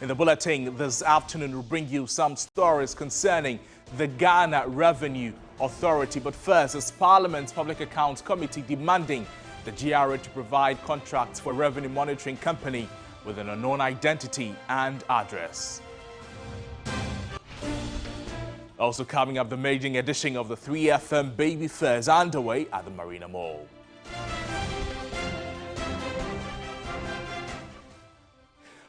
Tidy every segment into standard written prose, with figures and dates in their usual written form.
In the bulletin this afternoon, we'll bring you some stories concerning the Ghana Revenue Authority. But first, it's Parliament's Public Accounts Committee demanding the GRA to provide contracts for a revenue monitoring company with an unknown identity and address. Also coming up, the maiden edition of the 3FM Baby Fair is underway at the Marina Mall.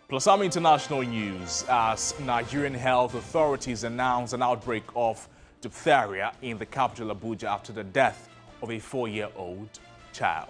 Plus some international news as Nigerian health authorities announce an outbreak of diphtheria in the capital Abuja after the death of a 4-year-old child.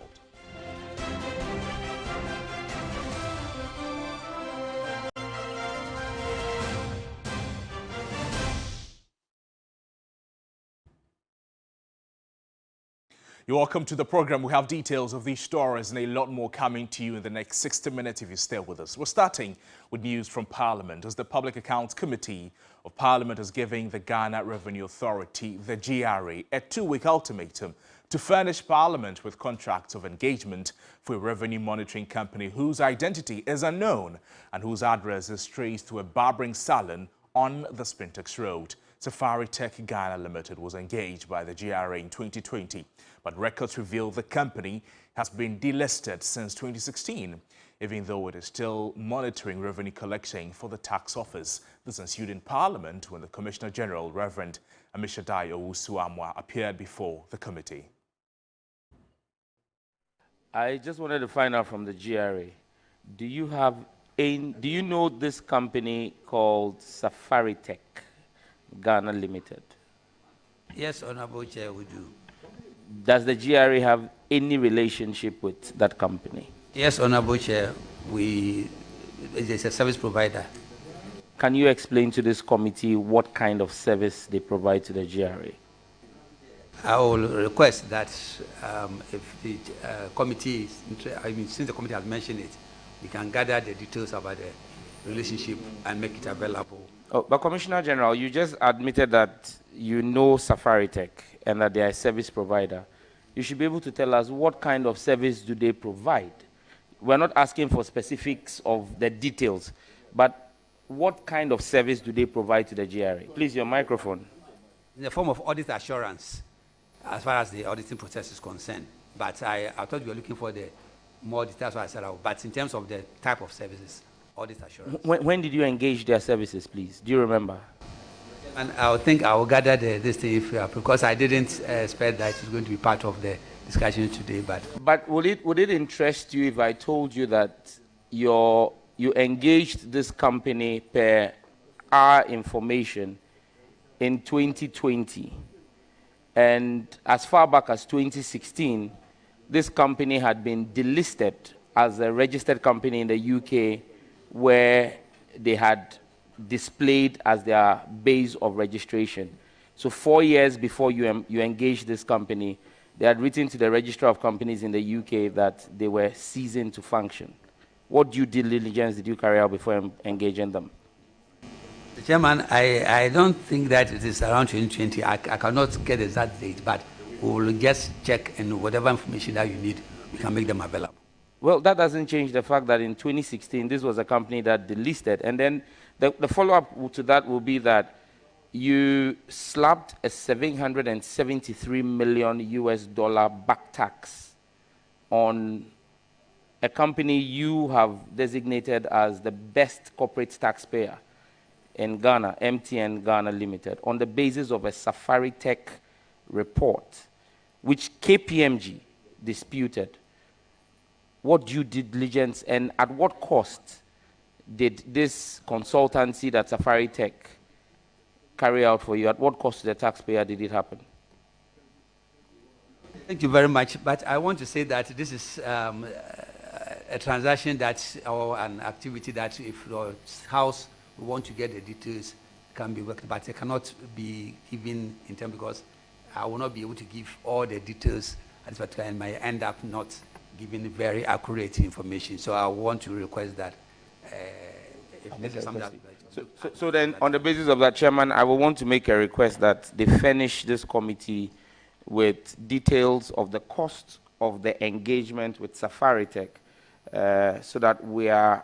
You're welcome to the program. We have details of these stories and a lot more coming to you in the next 60 minutes if you stay with us. We're starting with news from Parliament as the Public Accounts Committee of Parliament is giving the Ghana Revenue Authority, the GRA, a 2-week ultimatum to furnish Parliament with contracts of engagement for a revenue monitoring company whose identity is unknown and whose address is traced to a barbering salon on the Spintex Road. Safari Tech Ghana Limited was engaged by the GRA in 2020, but records reveal the company has been delisted since 2016, even though it is still monitoring revenue collection for the tax office. This ensued in Parliament when the Commissioner General, Reverend Amishadai Owusu-Amwa, appeared before the committee. I just wanted to find out from the GRA, do you know this company called Safari Tech Ghana Limited? Yes, Honorable Chair, we do. Does the GRA have any relationship with that company? Yes, Honorable Chair, it's a service provider. Can you explain to this committee what kind of service they provide to the GRA? I will request that if the committee, since the committee has mentioned it, we can gather the details about the relationship and make it available. Oh, but Commissioner General, you just admitted that you know Safari Tech and that they are a service provider. You should be able to tell us what kind of service do they provide. We're not asking for specifics of the details, but what kind of service do they provide to the GRA? Please, your microphone. In the form of audit assurance, as far as the auditing process is concerned. But I thought you were looking for the more details, so I said, but in terms of the type of services, audit assurance. When did you engage their services, please? Do you remember? And I think I will gather this thing because I didn't expect that it's going to be part of the discussion today. But would it interest you if I told you that you engaged this company per our information in 2020, and as far back as 2016, this company had been delisted as a registered company in the UK, where they had displayed as their base of registration. So 4 years before you engaged this company, they had written to the Registrar of Companies in the UK that they were ceasing to function. What due diligence did you carry out before engaging them? Chairman, I don't think that it is around 2020. I cannot get the exact date, but we will just check, and whatever information that you need, we can make them available. Well, that doesn't change the fact that in 2016, this was a company that delisted. And then the follow-up to that will be that you slapped a $773 million US back tax on a company you have designated as the best corporate taxpayer in Ghana, MTN Ghana Limited, on the basis of a Safari Tech report, which KPMG disputed. What due diligence and at what cost did this consultancy that Safari Tech carry out for you? At what cost to the taxpayer did it happen? Thank you very much. But I want to say that this is a transaction or an activity that if your house we want to get the details can be worked, but it cannot be given in terms because I will not be able to give all the details at this particular and might end up not giving very accurate information. So I want to request that if this is something that so then on the basis of that, Chairman, I will want to make a request that they furnish this committee with details of the cost of the engagement with Safari Tech so that we are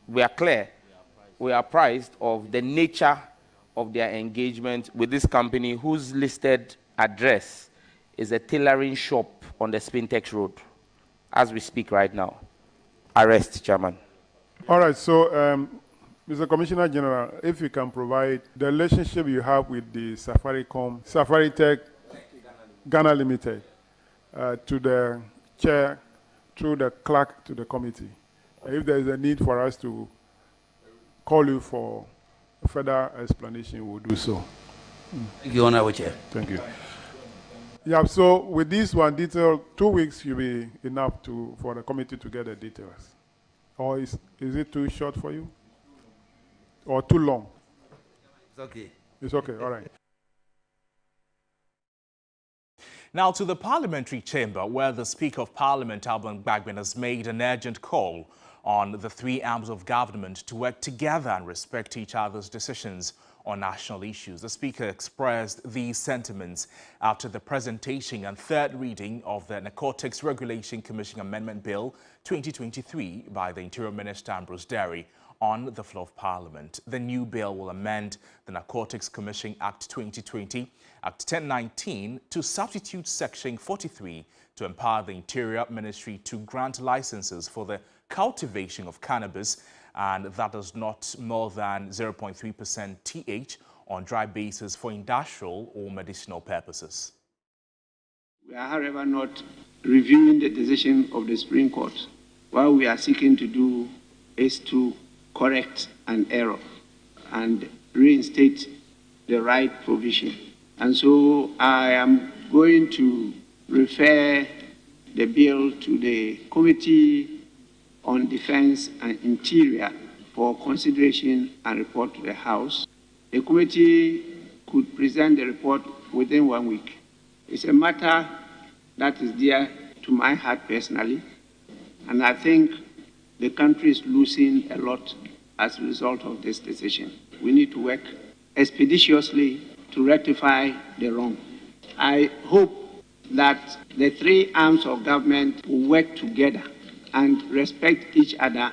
we are clear, we are apprised of the nature of their engagement with this company whose listed address is a tailoring shop on the Spintex Road, as we speak right now. Arrest, Chairman. All right, so Mr. Commissioner General, if you can provide the relationship you have with the Safaritech Ghana Limited to the chair through the clerk to the committee. If there is a need for us to call you for further explanation, we'll do so. Thank you, Honorable Chair. Thank you. Yeah, so with this one detail, 2 weeks will be enough for the committee to get the details. Or is it too short for you? Or too long? It's okay. It's okay, all right. Now to the Parliamentary Chamber, where the Speaker of Parliament, Alban Bagbin, has made an urgent call on the three arms of government to work together and respect each other's decisions on national issues. The Speaker expressed these sentiments after the presentation and third reading of the Narcotics Regulation Commission Amendment Bill 2023 by the Interior Minister Ambrose Derry on the floor of Parliament. The new bill will amend the Narcotics Commission Act 2020, Act 1019, to substitute Section 43 to empower the Interior Ministry to grant licenses for the cultivation of cannabis, and that is not more than 0.3% TH on dry basis for industrial or medicinal purposes. We are, however, not reviewing the decision of the Supreme Court. What we are seeking to do is to correct an error and reinstate the right provision. And so I am going to refer the bill to the Committee on Defense and Interior for consideration and report to the House. The committee could present the report within 1 week. It's a matter that is dear to my heart personally, and I think the country is losing a lot as a result of this decision. We need to work expeditiously to rectify the wrong. I hope that the three arms of government will work together and respect each other.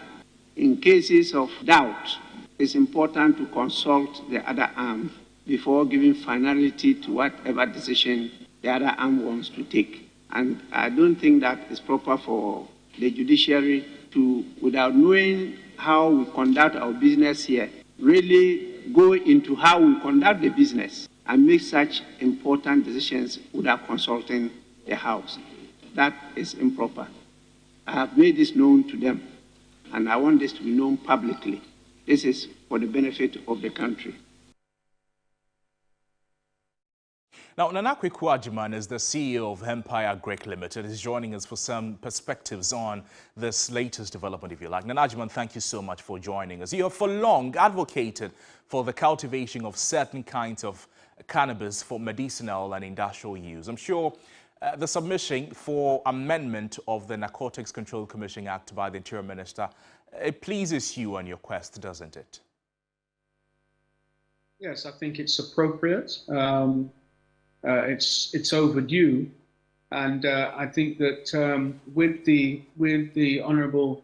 In cases of doubt, it's important to consult the other arm before giving finality to whatever decision the other arm wants to take. And I don't think that it's proper for the judiciary to, without knowing how we conduct our business here, really go into how we conduct the business and make such important decisions without consulting the House. That is improper. I have made this known to them, and I want this to be known publicly. This is for the benefit of the country. Now, Nana Kwaku Agyeman is the CEO of Empire Agric Limited. He's joining us for some perspectives on this latest development, if you like. Nana Agyeman, thank you so much for joining us. You have for long advocated for the cultivation of certain kinds of cannabis for medicinal and industrial use. I'm sure the submission for amendment of the Narcotics Control Commission Act by the Interior Minister, it pleases you on your quest, doesn't it? Yes, I think it's appropriate. It's overdue, and I think that with the Honourable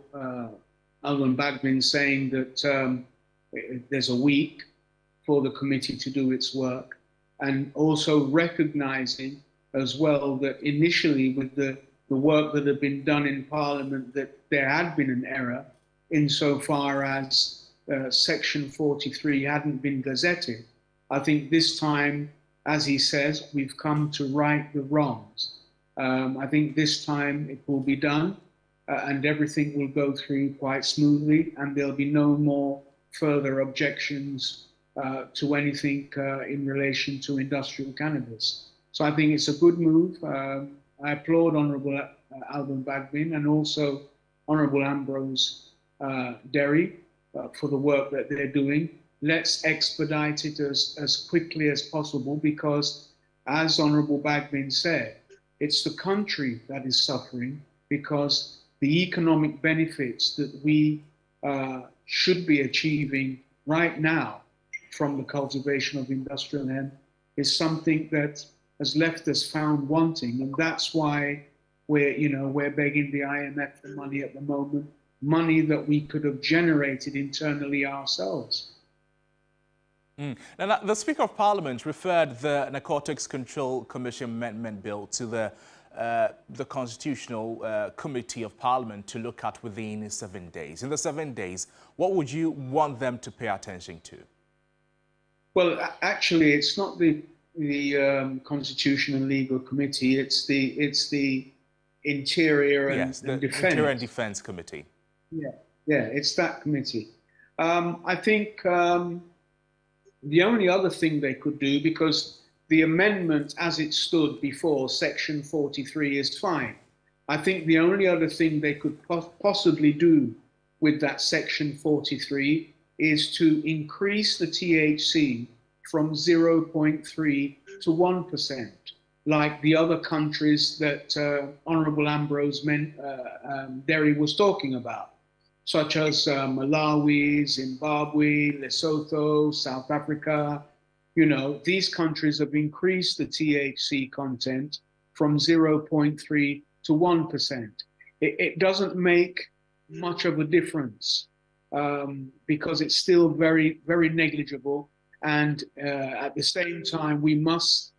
Alban Bagbin saying that there's a week for the committee to do its work, and also recognising as well that initially with the work that had been done in Parliament that there had been an error insofar as Section 43 hadn't been gazetted. I think this time, as he says, we've come to right the wrongs. I think this time it will be done and everything will go through quite smoothly, and there'll be no more further objections to anything in relation to industrial cannabis. So I think it's a good move. I applaud Honourable Alban Bagbin and also Honourable Ambrose Derry for the work that they're doing. Let's expedite it as quickly as possible because, as Honourable Bagbin said, it's the country that is suffering because the economic benefits that we should be achieving right now from the cultivation of industrial hemp is something that has left us found wanting, and that's why we're begging the IMF for money at the moment. money that we could have generated internally ourselves. Now, the Speaker of Parliament referred the Narcotics Control Commission Amendment Bill to the Constitutional Committee of Parliament to look at within 7 days. In the 7 days, what would you want them to pay attention to? Well, actually, it's not the Constitution and Legal Committee. It's the Interior and Defence. Interior and Defence Committee. Yeah, it's that committee. I think the only other thing they could do, because the amendment as it stood before Section 43 is fine. I think the only other thing they could possibly do with that Section 43 is to increase the THC from 0.3 to 1%, like the other countries that Honourable Ambrose Derry was talking about, such as Malawi, Zimbabwe, Lesotho, South Africa. You know, these countries have increased the THC content from 0.3 to 1%. It doesn't make much of a difference because it's still very, very negligible. And at the same time, we must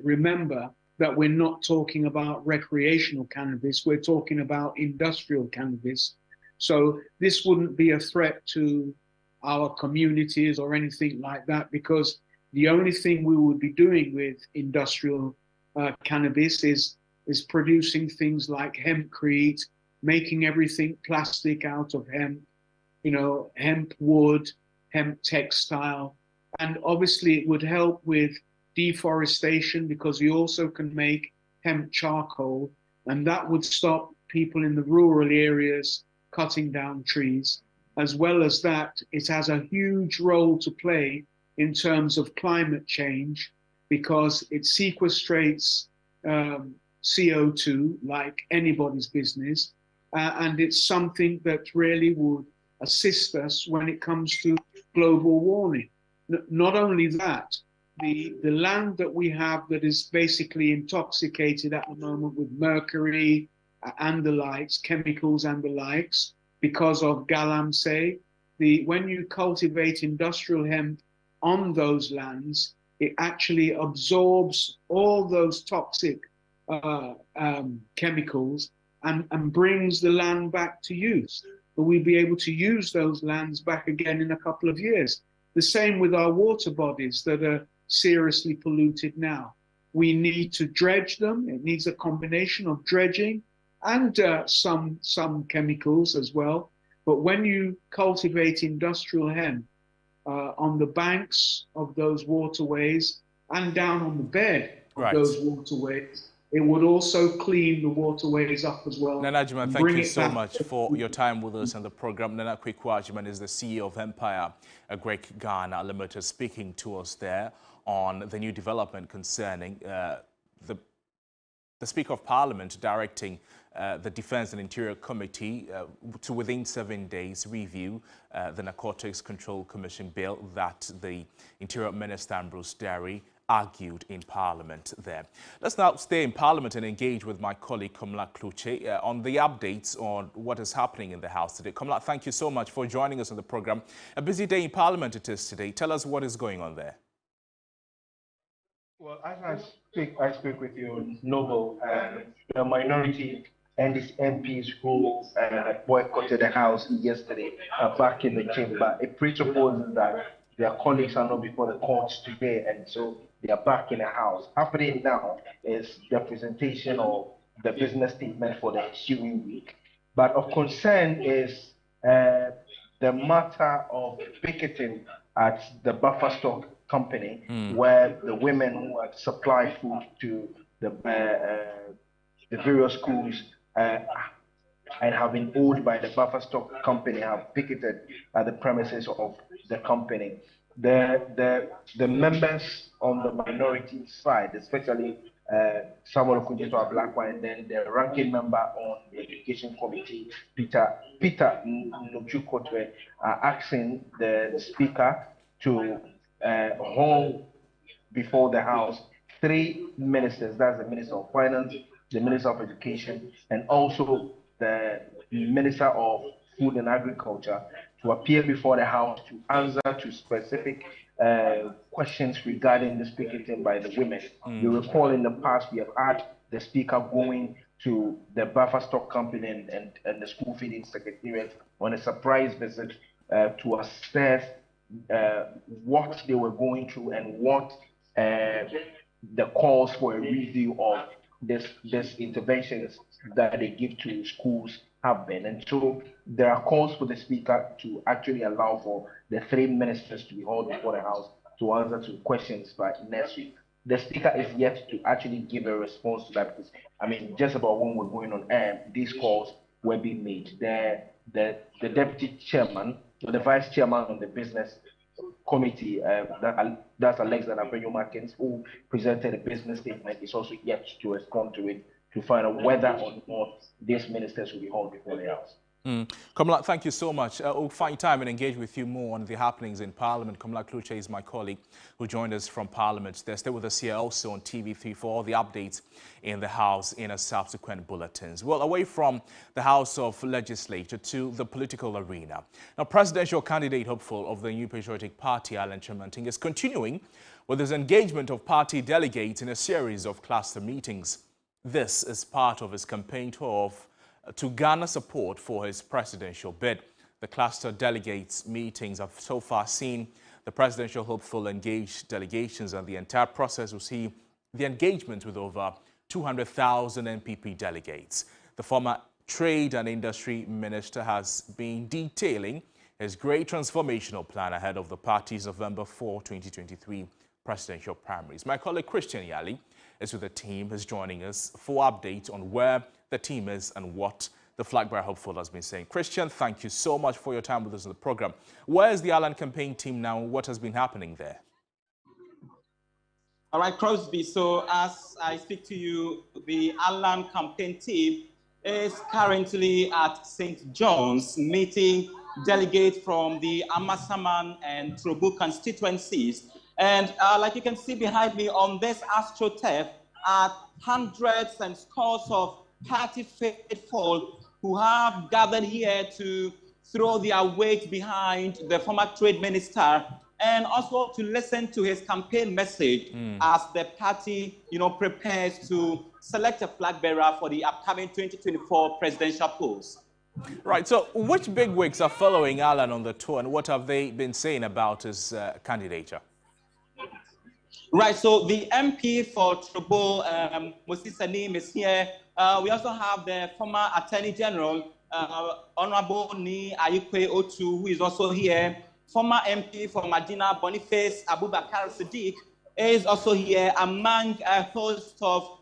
remember that we're not talking about recreational cannabis, we're talking about industrial cannabis. So this wouldn't be a threat to our communities or anything like that, because the only thing we would be doing with industrial cannabis is producing things like hempcrete, making everything plastic out of hemp, you know, hemp wood, hemp textile. And obviously it would help with deforestation, because you also can make hemp charcoal, and that would stop people in the rural areas cutting down trees. As well as that, it has a huge role to play in terms of climate change, because it sequestrates CO2 like anybody's business, and it's something that really would assist us when it comes to global warming. Not only that, the land that we have that is basically intoxicated at the moment with mercury and the likes, chemicals and the likes, because of galamsey, when you cultivate industrial hemp on those lands, it actually absorbs all those toxic chemicals and brings the land back to use. But we'll be able to use those lands back again in a couple of years. The same with our water bodies that are seriously polluted now. We need to dredge them. It needs a combination of dredging and some chemicals as well. But when you cultivate industrial hemp on the banks of those waterways and down on the bed of those waterways, it would also clean the waterways up as well. Nana Agyemang, thank you so much for your time with us on the program. Nana Kwaku Agyemang is the CEO of Empire Agric Ghana Limited, speaking to us there on the new development concerning the Speaker of Parliament directing the Defence and Interior Committee to within 7 days review the Narcotics Control Commission bill that the Interior Minister Ambrose Derry argued in Parliament there. Let's now stay in Parliament and engage with my colleague Komla Kluche on the updates on what is happening in the House today. Komla, thank you so much for joining us on the program. A busy day in Parliament it is today. Tell us what is going on there. Well, as I speak with you, Noble, the minority and its MPs who boycotted the House yesterday are back in the chamber. It presupposes that their colleagues are not before the courts today, and so they are back in the House. Happening now is the presentation of the business statement for the ensuing week. But of concern is the matter of picketing at the buffer stock company, where the women who had supplied food to the various schools and have been owed by the buffer stock company have picketed at the premises of the company. The members on the minority side, especially Samuel Okudzeto Ablakwa, and then the ranking member on the Education Committee, Peter Nnoju-Kotwe, are asking the Speaker to hold before the House 3 ministers, that's the Minister of Finance, the Minister of Education, and also the Minister of Food and Agriculture to appear before the House to answer to specific questions regarding the speaking by the women. You recall in the past we have had the Speaker going to the buffer stock company and the school feeding secretariat on a surprise visit to assess what they were going through and what the calls for a review of this interventions that they give to schools have been. And so there are calls for the Speaker to actually allow for the 3 ministers to be hauled before the House to answer to questions by next week. The Speaker is yet to actually give a response to that because, I mean, just about when we're going on air, these calls were being made. The Deputy Chairman, or the Vice Chairman of the Business Committee, that's Alexander Benyo-Markins, who presented a business statement, is also yet to respond to it to find out whether or not these ministers will be hauled before the House. Komla, thank you so much. We'll find time and engage with you more on the happenings in Parliament. Komla Kluche is my colleague who joined us from Parliament. They're still with us here also on TV3 for all the updates in the House in a subsequent bulletins. Well, away from the House of Legislature to the political arena. Now, presidential candidate hopeful of the New Patriotic Party, Alan Kyerematen, is continuing with his engagement of party delegates in a series of cluster meetings. This is part of his campaign tour to garner support for his presidential bid. The cluster delegates meetings have so far seen the presidential hopeful engage delegations, and the entire process will see the engagement with over 200,000 NPP delegates. The former Trade and Industry Minister has been detailing his great transformational plan ahead of the party's November 4, 2023 presidential primaries. My colleague Christian Yali is with the team, is joining us for updates on where the team is and what the flag bearer hopeful has been saying. Christian, thank you so much for your time with us on the program. Where is the Alan campaign team now? What has been happening there? All right, Crosby. So as I speak to you, the Alan campaign team is currently at St. John's meeting delegates from the Amasaman and Trobu constituencies. And like you can see behind me on this AstroTurf are hundreds and scores of party faithful who have gathered here to throw their weight behind the former trade minister and also to listen to his campaign message as the party, prepares to select a flag bearer for the upcoming 2024 presidential polls. Right, so which bigwigs are following Alan on the tour and what have they been saying about his candidature? Right, so the MP for Trobo, Moses Sanim, is here. We also have the former Attorney General, Honorable Ni Ayikwe Otu, who is also here. Former MP for Medina, Boniface Abubakar Siddiq, is also here, among a host of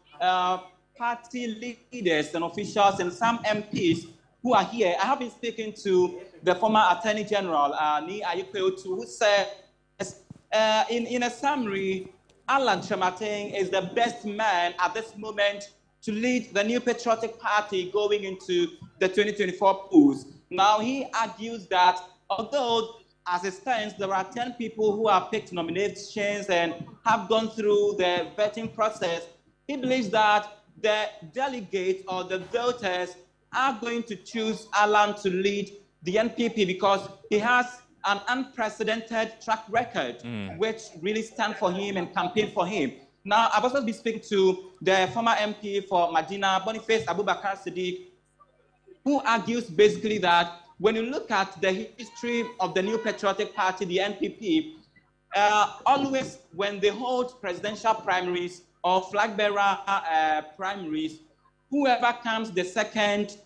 party leaders and officials and some MPs who are here. I have been speaking to the former Attorney General, Ni Ayikwe Otu, who said, in a summary, Alan Kyerematen is the best man at this moment to lead the New Patriotic Party going into the 2024 polls. Now, he argues that although, as it stands, there are 10 people who have picked nominations and have gone through the vetting process, he believes that the delegates or the voters are going to choose Alan to lead the NPP because he has an unprecedented track record, which really stand for him and campaign for him. Now, I've also been speaking to the former MP for Medina, Boniface Abubakar Siddiq, who argues basically that when you look at the history of the New Patriotic Party, the NPP, always when they hold presidential primaries or flag bearer primaries, whoever comes the second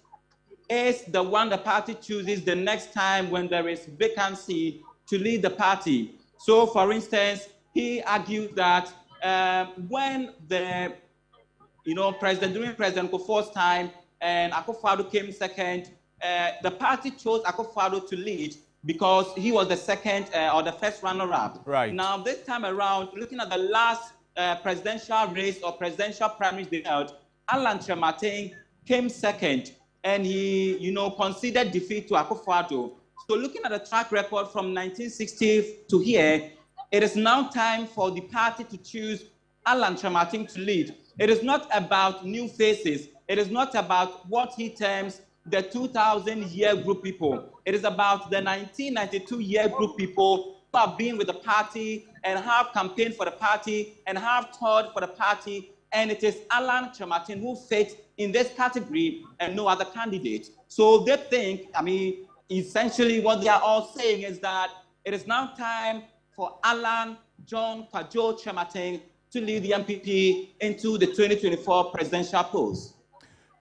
is the one the party chooses the next time when there is vacancy to lead the party. So, for instance, he argued that when the, during President Kufuor's time and Akufo-Addo came second, the party chose Akufo-Addo to lead because he was the second or the first runner-up. Right. Now, this time around, looking at the last presidential race or presidential primaries they held, Alan Kyerematen came second. And he, conceded defeat to Akufo-Addo. So looking at the track record from 1960 to here, it is now time for the party to choose Alan Kyerematen to lead. It is not about new faces. It is not about what he terms the 2000-year group people. It is about the 1992-year group people who have been with the party and have campaigned for the party and have toiled for the party. And it is Alan Kyerematen who fits in this category and no other candidate. So they think, I mean, essentially what they are all saying is that it is now time for Alan John Kwadwo Kyerematen to lead the MPP into the 2024 presidential polls.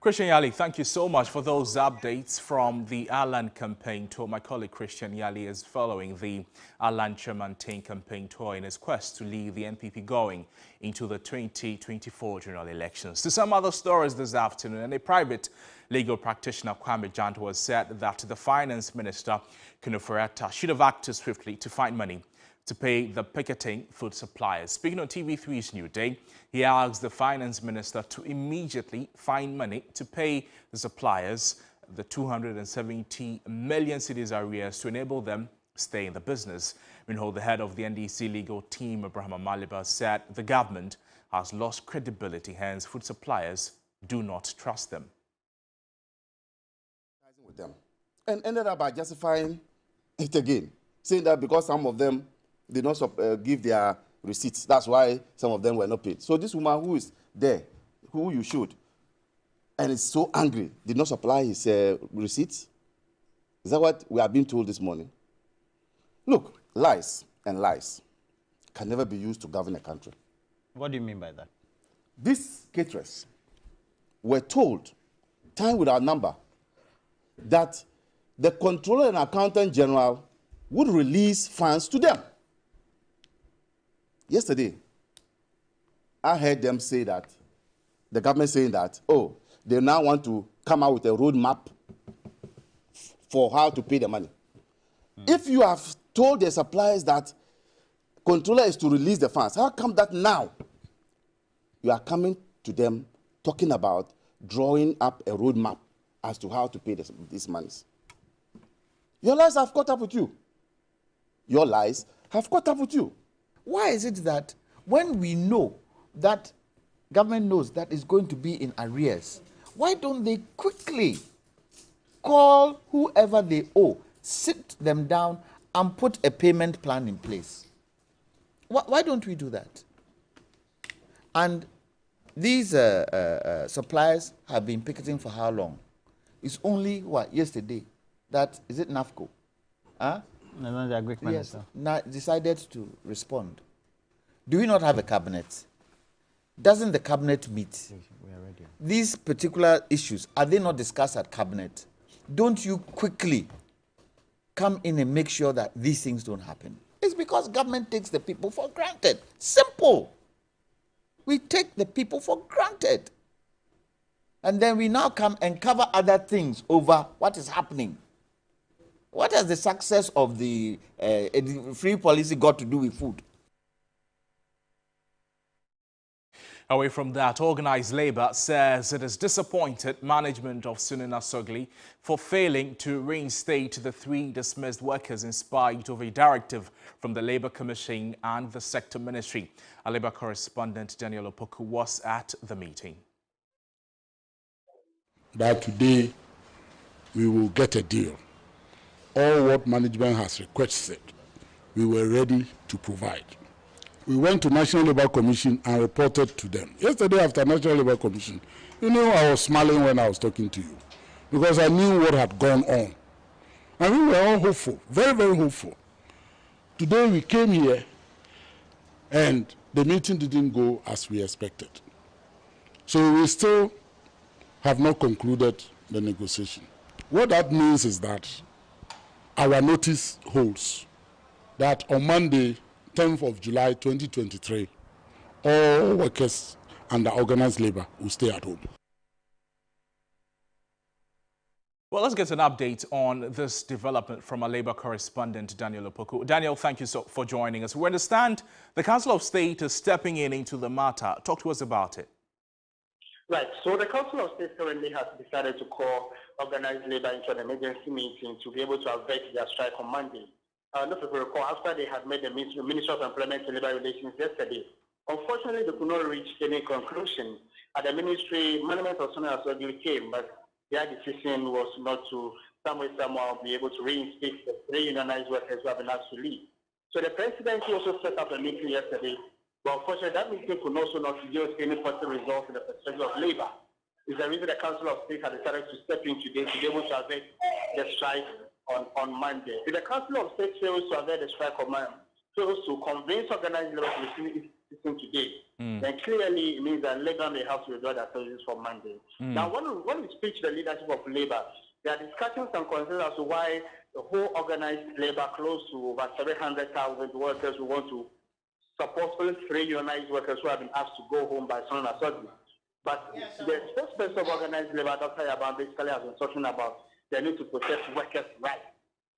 Christian Yali, thank you so much for those updates from the Alan campaign tour. My colleague Christian Yali is following the Alan Kyerematen campaign tour in his quest to lead the NPP going into the 2024 general elections. To some other stories this afternoon, and a private legal practitioner, Kwame Janto, has said that the finance minister, Kuno Feretta, should have acted swiftly to find money to pay the picketing food suppliers. Speaking on TV3's New Day, he asked the finance minister to immediately find money to pay the suppliers the 270 million cedis arrears to enable them stay in the business. Meanwhile, the head of the NDC legal team, Abraham Amaliba, said the government has lost credibility, hence food suppliers do not trust them. With them. And ended up by justifying it again, saying that because some of them did not give their receipts, that's why some of them were not paid. So this woman who is there, who you should, and is so angry, did not supply his receipts? Is that what we are being told this morning? Look, lies and lies can never be used to govern a country. What do you mean by that? These caterers were told, time without number, that the Comptroller and Accountant General would release funds to them. Yesterday, I heard them say that, the government saying that, oh, they now want to come out with a roadmap for how to pay the money. If you have told the suppliers that Comptroller is to release the funds, how come that now you are coming to them talking about drawing up a roadmap as to how to pay these monies? Your lies have caught up with you. Your lies have caught up with you. Why is it that when we know that government knows that it's going to be in arrears, why don't they quickly call whoever they owe, sit them down and put a payment plan in place? Why don't we do that? And these suppliers have been picketing for how long? It's only, what, yesterday, that, is it NAFCO? Huh? No, the Agric Minister. Yes, decided to respond. Do we not have a cabinet? Doesn't the cabinet meet? We are ready. These particular issues, are they not discussed at cabinet? Don't you quickly come in and make sure that these things don't happen? It's because government takes the people for granted. Simple. We take the people for granted. And then we now come and cover other things over what is happening. What has the success of the free policy got to do with food? Away from that, Organized Labour says it is disappointed management of Sunina Sogli for failing to reinstate the 3 dismissed workers in spite of a directive from the Labour Commission and the sector ministry. Our Labour correspondent Daniel Opoku was at the meeting. That today we will get a deal. All what management has requested, we were ready to provide. We went to National Labour Commission and reported to them. Yesterday after National Labour Commission, you know, I was smiling when I was talking to you because I knew what had gone on. And we were all hopeful, very, very hopeful. Today we came here and the meeting didn't go as we expected. So we still have not concluded the negotiation. What that means is that our notice holds that on Monday, 10th of July 2023, all workers under organized labor will stay at home. Well, let's get an update on this development from our Labour correspondent, Daniel Opoku. Daniel, thank you for joining us. We understand the Council of State is stepping into the matter. Talk to us about it. Right. So the Council of State currently has decided to call organized labor into an emergency meeting to be able to avert their strike on Monday. If you recall, after they had made the Ministry of Employment and Labour Relations yesterday, unfortunately, they could not reach any conclusion. At the ministry, management of Sunina Sogli came, but their decision was not to somehow be able to reinstate the 3 unionized workers who have been asked to leave. So the presidency also set up a meeting yesterday, but unfortunately that meeting could also not yield any positive results in the perspective of labor. It's the reason the Council of State has decided to step in today to be able to avert the strike on Monday. If the Council of State fails to avert the strike on Monday, fails to convince organized labor to receive its today, then clearly it means that labor may have to withdraw their services from Monday. Now, when we speak to the leadership of labor, they are discussing some concerns as to why the whole organized labor, close to over 700,000 workers who want to support only 3 unionized workers who have been asked to go home by Son Assembly. But the spokesperson of organized labor, Dr. Yaban, basically has been talking about the need to protect workers' rights.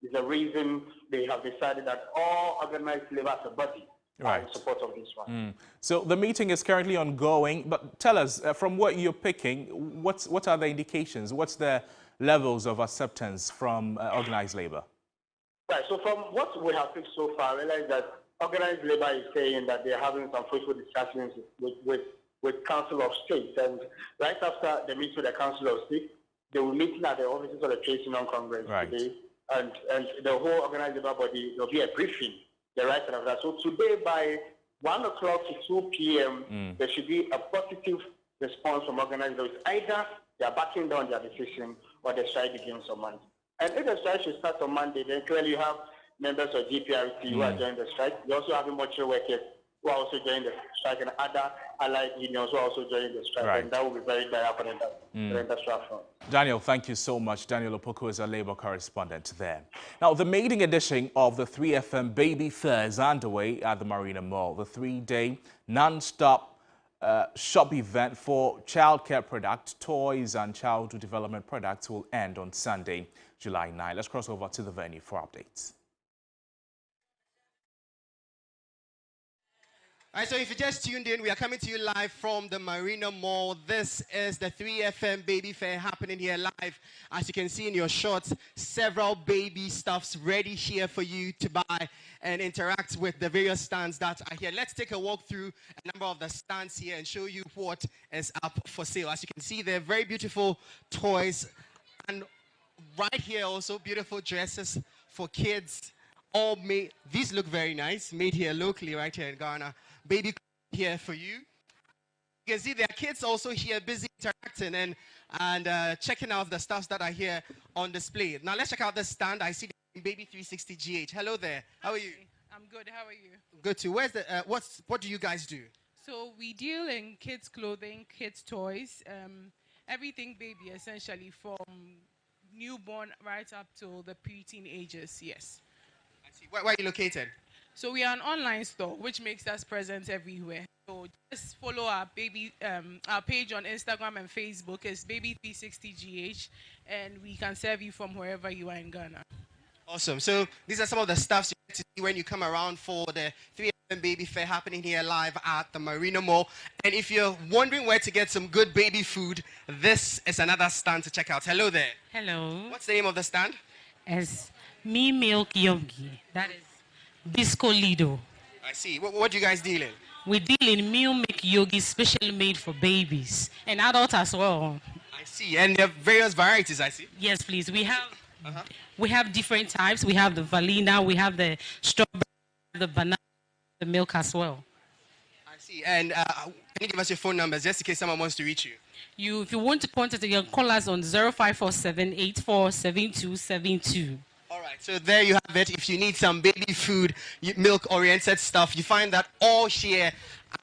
Is the reason they have decided that all organized labor as a body are in support of this one. So the meeting is currently ongoing, but tell us, from what you're picking, what are the indications? What's the levels of acceptance from organized labor? Right, so from what we have picked so far, I realize that organized labor is saying that they're having some fruitful discussions with Council of State, and right after the meeting with the Council of State, they will meet at the offices of the Trade Union Congress today, and the whole organized labor body, there will be a briefing, the right side of that. So today by 1 o'clock to 2 p.m., there should be a positive response from organized labor. Either they are backing down their decision or the strike begins on Monday. And if the strike should start on Monday, then clearly you have members of GPRC who are joining the strike. You also have mortuary workers who are also joining the strike, and other allied unions who are also joining the strike. And that will be very dire for the industrial front. Daniel, thank you so much. Daniel Opoku is a labor correspondent there. Now, the maiden edition of the 3FM Baby Fair is underway at the Marina Mall. The 3-day non-stop shop event for childcare products, toys and childhood development products will end on Sunday, July 9. Let's cross over to the venue for updates. All right, so if you just tuned in, we are coming to you live from the Marina Mall. This is the 3FM Baby Fair happening here live. As you can see in your shots, several baby stuffs ready here for you to buy and interact with the various stands that are here. Let's take a walk through a number of the stands here and show you what is up for sale. As you can see, they're very beautiful toys, and right here also beautiful dresses for kids. All made, these look very nice, made here locally right here in Ghana. Baby here for you. You can see there are kids also here busy interacting and checking out the stuffs that are here on display. Now let's check out this stand. I see Baby 360 GH. Hello there. How are you? I'm good. How are you? Good too. Where's the what do you guys do? So we deal in kids clothing, kids toys, everything baby essentially, from newborn right up to the preteen ages. Yes. I see. Where are you located? So we are an online store, which makes us present everywhere. So just follow our our page on Instagram and Facebook. It's Baby360GH, and we can serve you from wherever you are in Ghana. Awesome. So these are some of the stuffs you get to see when you come around for the 3FM Baby Fair happening here live at the Marina Mall. And if you're wondering where to get some good baby food, this is another stand to check out. Hello there. Hello. What's the name of the stand? It's Me Milk Yogi. That is Bisco Lido. I see. What do you guys deal in? We deal in meal milk yogi, specially made for babies and adults as well. I see. And there are various varieties, I see. Yes, please. We have different types. We have the vanilla, we have the strawberry, the banana, the milk as well. I see. And can you give us your phone numbers just in case someone wants to reach you? If you want to contact us, you can call us on 0547847272. All right, so there you have it. If you need some baby food, milk-oriented stuff, you find that all here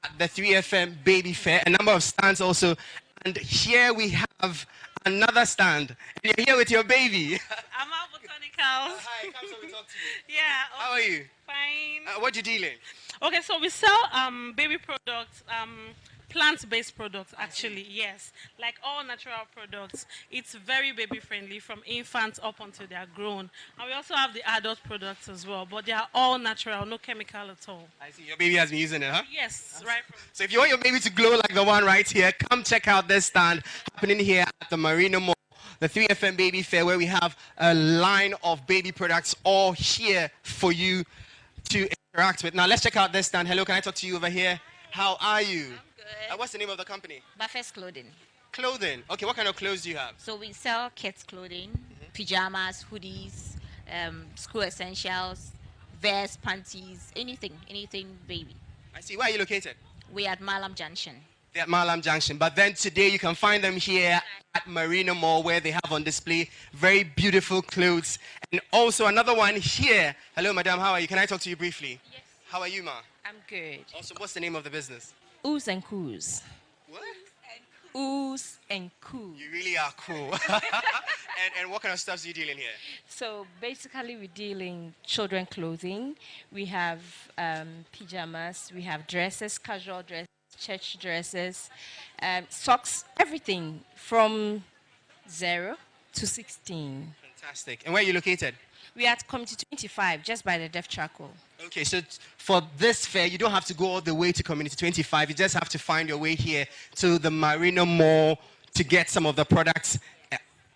at the 3FM Baby Fair. A number of stands also. And here we have another stand. And you're here with your baby. I'm out Botanicals. Hi, come so we talk to you. Yeah. How are you? Fine. What do you deal in? Okay, so we sell baby products, plant-based products actually, yes. Like all natural products. It's very baby-friendly from infants up until they are grown. And we also have the adult products as well, but they are all natural, no chemical at all. I see. Your baby has been using it, huh? Yes, right. So if you want your baby to glow like the one right here, come check out this stand happening here at the Marina Mall, the 3FM Baby Fair, where we have a line of baby products all here for you to interact with. Now let's check out this stand. Hello, can I talk to you over here? How are you? Good. What's the name of the company? Buffett's Clothing. Clothing. Okay, what kind of clothes do you have? So we sell kids' clothing, pajamas, hoodies, school essentials, vests, panties, anything baby. I see. Where are you located? We're at Malam Junction. They're at Malam Junction. But then today you can find them here at Marina Mall, where they have on display very beautiful clothes. And also another one here. Hello, madam. How are you? Can I talk to you briefly? Yes. How are you, ma? I'm good. Also, what's the name of the business? Ooze and Coos. What? Ooze and Coos. You really are cool. and what kind of stuff do you deal in here? So basically we deal in children clothing. We have pajamas, we have dresses, casual dresses, church dresses, socks, everything from 0 to 16. Fantastic. And where are you located? We are at Community 25, just by the Deaf Charcoal. Okay, so for this fair, you don't have to go all the way to Community 25. You just have to find your way here to the Marina Mall to get some of the products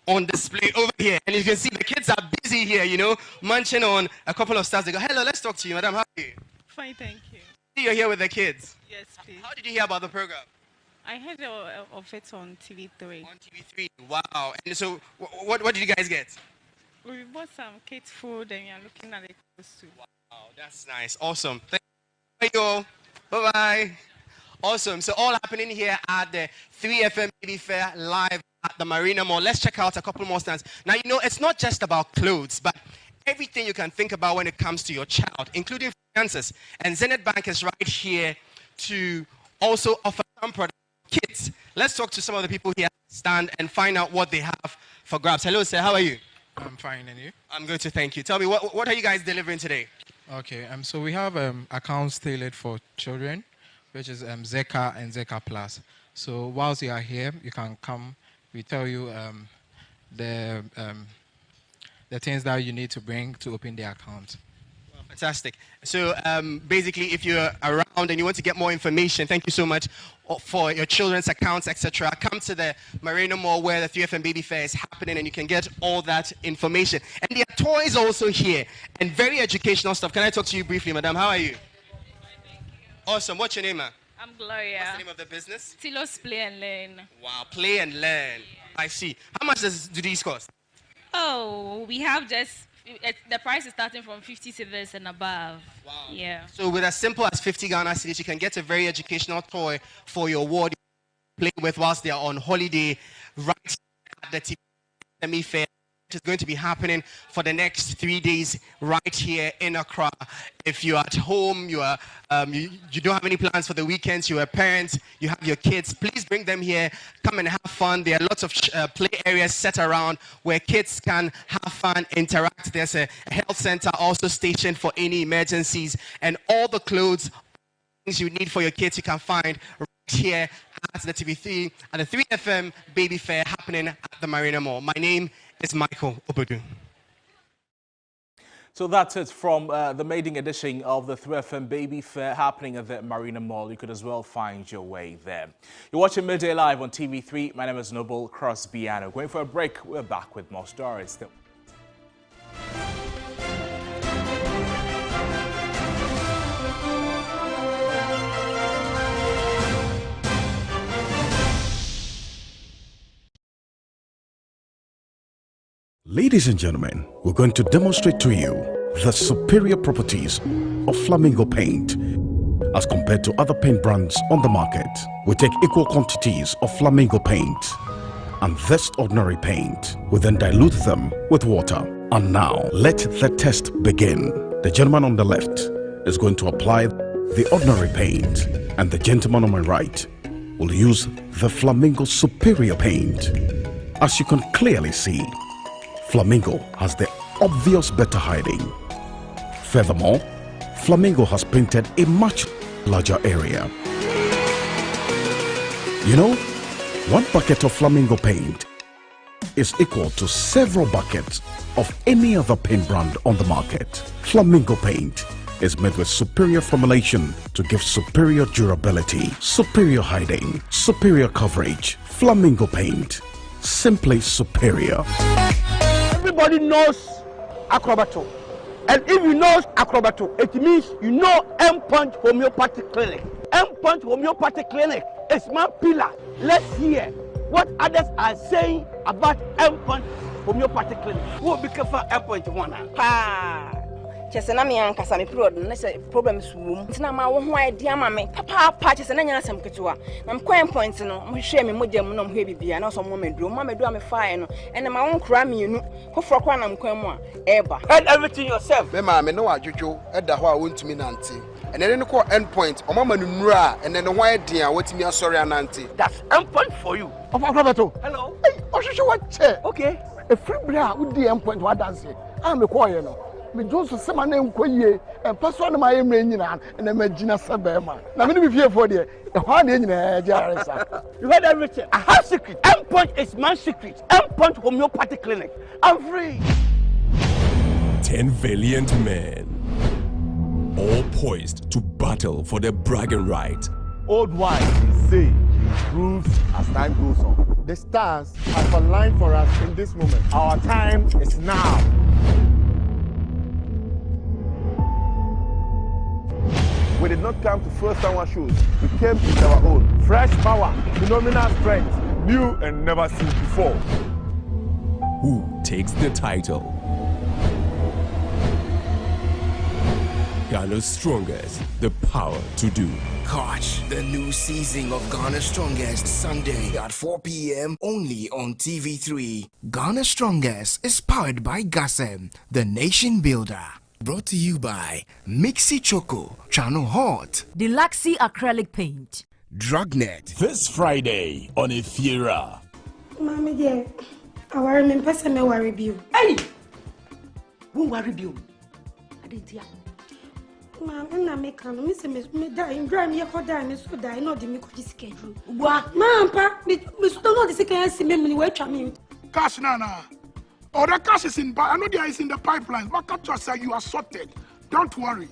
on display over here. And you can see the kids are busy here, you know, munching on a couple of stuff. They go, hello, let's talk to you, madam. How are you? Fine, thank you. You're here with the kids? Yes, please. How did you hear about the program? I heard of it on TV3. On TV3, wow. And so what did you guys get? We bought some kids' food and we are looking at the clothes too. Wow, that's nice. Awesome. Thank you all. Bye-bye. Awesome. So all happening here at the 3FM Baby Fair live at the Marina Mall. Let's check out a couple more stands. Now, you know, it's not just about clothes, but everything you can think about when it comes to your child, including finances. And Zenith Bank is right here to also offer some products for kids. Let's talk to some of the people here stand and find out what they have for grabs. Hello, sir. How are you? I'm fine, and you? I'm good to thank you. Tell me, what are you guys delivering today? Okay, so we have accounts tailored for children, which is Zeka and Zeka Plus. So whilst you are here, you can come. We tell you the things that you need to bring to open the account. Well, fantastic. So basically, if you're around and you want to get more information, thank you so much for your children's accounts, etc. Come to the Marina Mall where the 3FM Baby Fair is happening, and you can get all that information. And there are toys also here and very educational stuff. Can I talk to you briefly, madam? How are you? Awesome. What's your name, ma'am? I'm Gloria. What's the name of the business? Tilos Play and Learn. Wow, Play and Learn. I see. How much do these cost? Oh, we have just, the price is starting from 50 cedis and above. Wow. Yeah. So with as simple as 50 Ghana cedis, you can get a very educational toy for your ward to play with whilst they are on holiday right at the TPME Fair. It is going to be happening for the next 3 days right here in Accra. If you're at home, you don't have any plans for the weekends, you're a parent, you have your kids, please bring them here. Come and have fun. There are lots of play areas set around where kids can have fun, interact. There's a health center also stationed for any emergencies, and all the clothes, things you need for your kids, you can find right here at the TV3 at the 3FM Baby Fair happening at the Marina Mall. My name is Michael Obodu. So that's it from the maiden edition of the 3FM Baby Fair happening at the Marina Mall. You could as well find your way there. You're watching Midday Live on TV3. My name is Noble Crosbiano. Going for a break. We're back with more stories. Ladies and gentlemen, we're going to demonstrate to you the superior properties of Flamingo paint as compared to other paint brands on the market. We take equal quantities of Flamingo paint and this ordinary paint. We then dilute them with water. And now, let the test begin. The gentleman on the left is going to apply the ordinary paint, and the gentleman on my right will use the Flamingo superior paint. As you can clearly see, Flamingo has the obvious better hiding. Furthermore, Flamingo has painted a much larger area. You know, one bucket of Flamingo paint is equal to several buckets of any other paint brand on the market. Flamingo paint is made with superior formulation to give superior durability, superior hiding, superior coverage. Flamingo paint, simply superior. Everybody knows Acrobato. And if you know Acrobato, it means you know M-Punch Homeopathic Clinic. M-Punch Homeopathic Clinic is my pillar. Let's hear what others are saying about endpoint homeopathy clinic. Who will be careful endpoint one? Pa. Chese na me ankasa me period na se problems wom. Ntina ma wo ho idea ma me. Papa chese na nya asem ketewa. Na me coin point no, mo hwe me mogam no mo hwe bibia na so mo meduro. Mo meduro me fire no. Ene ma won kra me enu. Foforo kwa na me kwan mu a eba. And everything yourself. Me ma me no adwodwo eda ho a wontumi nante. And then ko endpoint o mama nura and then the why dia watimi asori anante. That's endpoint for you. Of Akrabato. Hello. Hey, Oshisho what chair? Okay. A free bra with the endpoint what dance. I'm a choir no. Me Joseph Semana Nkoye and person my nyina and Magina Sabema. Now me be fear for the one in Jaresa. You heard everything. I have secret. Endpoint is my secret. Endpoint homeopathy clinic. I'm free. 10 valiant men, all poised to battle for their bragging right. Old wine say improves as time goes on. The stars have aligned for us in this moment. Our time is now. We did not come to first someone shoes. We came with our own. Fresh power, phenomenal strength, new and never seen before. Who takes the title? Ghana's Strongest, the power to do. Catch the new season of Ghana's Strongest Sunday at 4 p.m. only on TV3. Ghana's Strongest is powered by Gasem, the nation builder. Brought to you by Mixi Choco, Channel Hot, Deluxy Acrylic Paint, Drugnet. This Friday on Efiera. Mommy dear, I worry me person me worry you. Hey! Who worry you? I didn't hear. Mom, I'm not making me say me die in dry me ko die me so die no dey me ko schedule. What? Mom, pa, me so don't say can see me wait for me. Cash nana. Or the cash is in, I know there is in the pipeline. What catch us say you are sorted. Don't worry.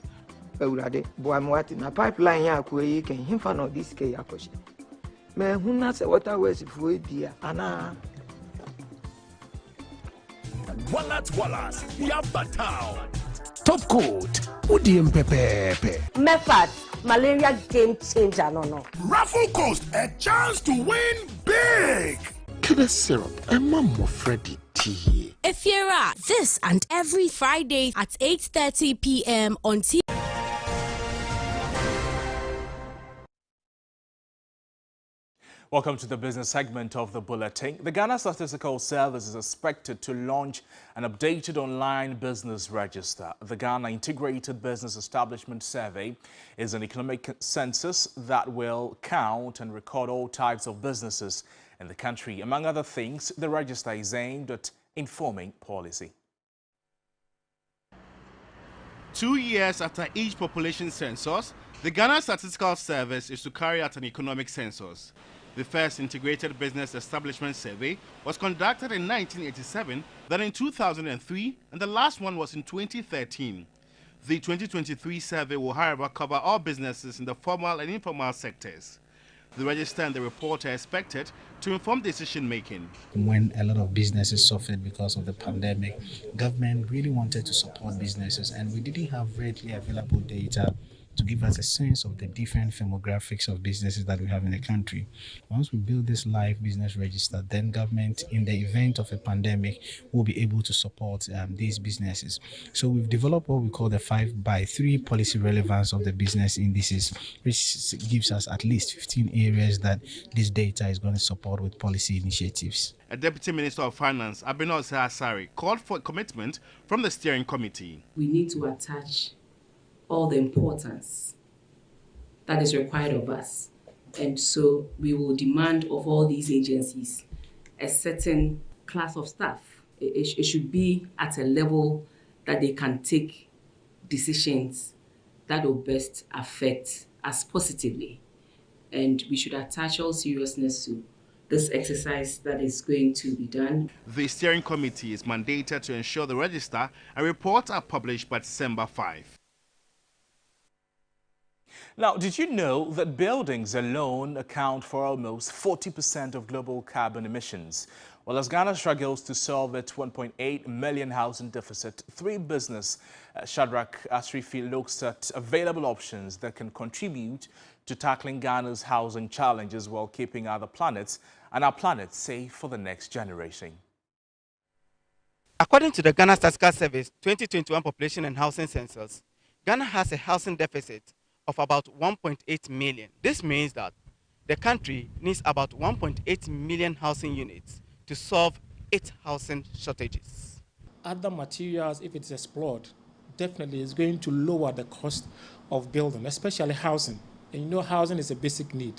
Ewurade, boy I'm waiting. Na pipeline ya ko yi kan himfa no this ke yakoshi. Me hu na se water waste for dia ana. Wallas, Yabatao. Top coat, Udim Pepe. Method, malaria game changer, no. Raffle Coast, a chance to win big. Kidney syrup, and Mama Freddy tea. Efiera, this and every Friday at 8:30 p.m. on TV. Welcome to the business segment of the bulletin. The Ghana Statistical Service is expected to launch an updated online business register. The Ghana Integrated Business Establishment Survey is an economic census that will count and record all types of businesses in the country. Among other things, the register is aimed at informing policy. 2 years after each population census, the Ghana Statistical Service is to carry out an economic census. The first integrated business establishment survey was conducted in 1987, then in 2003, and the last one was in 2013. The 2023 survey will, however, cover all businesses in the formal and informal sectors. The register and the report are expected to inform decision-making. When a lot of businesses suffered because of the pandemic, government really wanted to support businesses, and we didn't have readily available data to give us a sense of the different demographics of businesses that we have in the country. Once we build this live business register, then government, in the event of a pandemic, will be able to support these businesses. So we've developed what we call the 5x3 policy relevance of the business indices, which gives us at least 15 areas that this data is going to support with policy initiatives. A Deputy Minister of Finance, Abinol Asari, called for commitment from the steering committee. We need to attach all the importance that is required of us. And so we will demand of all these agencies a certain class of staff. It should be at a level that they can take decisions that will best affect us positively. And we should attach all seriousness to this exercise that is going to be done. The steering committee is mandated to ensure the register and reports are published by December 5. Now, did you know that buildings alone account for almost 40% of global carbon emissions? Well, as Ghana struggles to solve its 1.8 million housing deficit, Three Business Shadrach Asrifi looks at available options that can contribute to tackling Ghana's housing challenges while keeping our planet safe for the next generation. According to the Ghana Statistical Service 2021 Population and Housing Census, Ghana has a housing deficit of about 1.8 million. This means that the country needs about 1.8 million housing units to solve its housing shortages. Other materials, if it's explored, definitely is going to lower the cost of building, especially housing. And you know, housing is a basic need.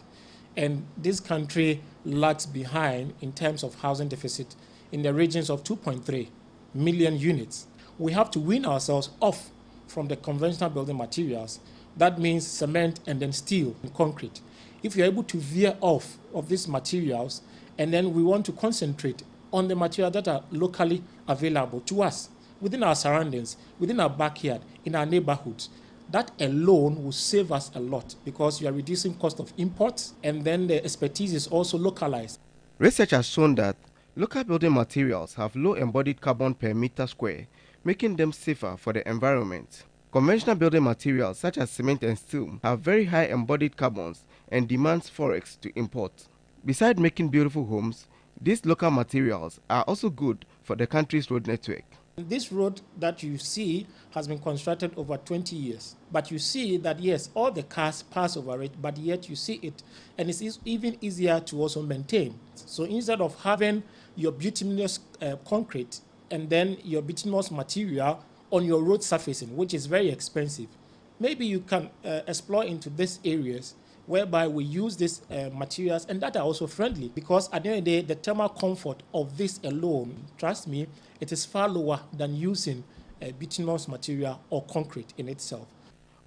And this country lags behind in terms of housing deficit in the regions of 2.3 million units. We have to wean ourselves off from the conventional building materials. That means cement and then steel and concrete. If you're able to veer off of these materials, and then we want to concentrate on the materials that are locally available to us, within our surroundings, within our backyard, in our neighborhoods, that alone will save us a lot because you are reducing cost of imports, and then the expertise is also localized. Research has shown that local building materials have low embodied carbon per meter square, making them safer for the environment. Conventional building materials such as cement and steel have very high embodied carbons and demands forex to import. Besides making beautiful homes, these local materials are also good for the country's road network. This road that you see has been constructed over 20 years. But you see that, yes, all the cars pass over it, but yet you see it. And it's even easier to also maintain. So instead of having your bituminous concrete and then your bituminous material on your road surfacing, which is very expensive, maybe you can explore into these areas whereby we use these materials and that are also friendly, because at the end of the day, the thermal comfort of this alone, trust me, it is far lower than using bituminous material or concrete in itself.